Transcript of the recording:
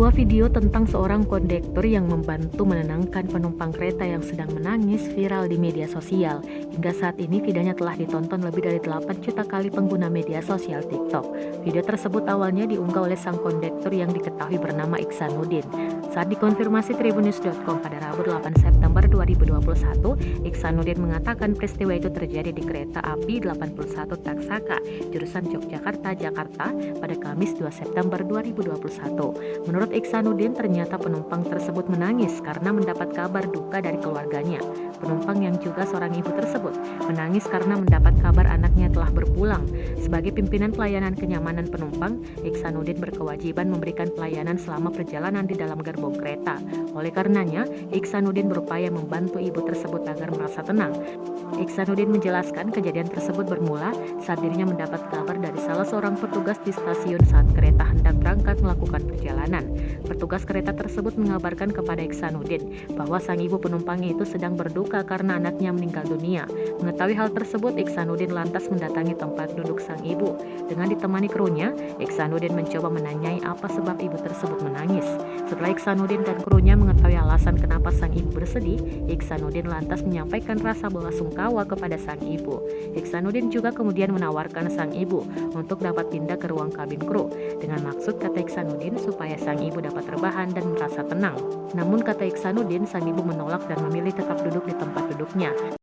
Sebuah video tentang seorang kondektur yang membantu menenangkan penumpang kereta yang sedang menangis viral di media sosial. Hingga saat ini videonya telah ditonton lebih dari 8 juta kali pengguna media sosial TikTok. Video tersebut awalnya diunggah oleh sang kondektur yang diketahui bernama Iksanuddin. Saat dikonfirmasi Tribunnews.com pada Rabu 8 September 2021, Iksanuddin mengatakan peristiwa itu terjadi di kereta api 81 Taksaka, jurusan Yogyakarta-Jakarta pada Kamis 2 September 2021. Menurut Iksanuddin, ternyata penumpang tersebut menangis karena mendapat kabar duka dari keluarganya. Penumpang yang juga seorang ibu tersebut menangis karena mendapat kabar anaknya telah berpulang. Sebagai pimpinan pelayanan kenyamanan penumpang, Iksanuddin berkewajiban memberikan pelayanan selama perjalanan di dalam gerbong kereta. Oleh karenanya, Iksanuddin berupaya membantu ibu tersebut agar merasa tenang. Iksanuddin menjelaskan kejadian tersebut bermula saat dirinya mendapat kabar dari salah seorang petugas di stasiun saat kereta hendak berangkat melakukan perjalanan. Petugas kereta tersebut mengabarkan kepada Iksanuddin bahwa sang ibu penumpangnya itu sedang berduka karena anaknya meninggal dunia. Mengetahui hal tersebut, Iksanuddin lantas mendatangi tempat duduk sang ibu. Dengan ditemani krunya, Iksanuddin mencoba menanyai apa sebab ibu tersebut menangis. Setelah Iksanuddin dan krunya mengetahui alasan kenapa sang ibu bersedih, Iksanuddin lantas menyampaikan rasa belasungkawa kepada sang ibu. Iksanuddin juga kemudian menawarkan sang ibu untuk dapat pindah ke ruang kabin kru dengan maksud, kata Iksanuddin, supaya sang ibu dapat rebahan dan merasa tenang. Namun kata Iksanuddin, sang ibu menolak dan memilih tetap duduk di tempat duduknya.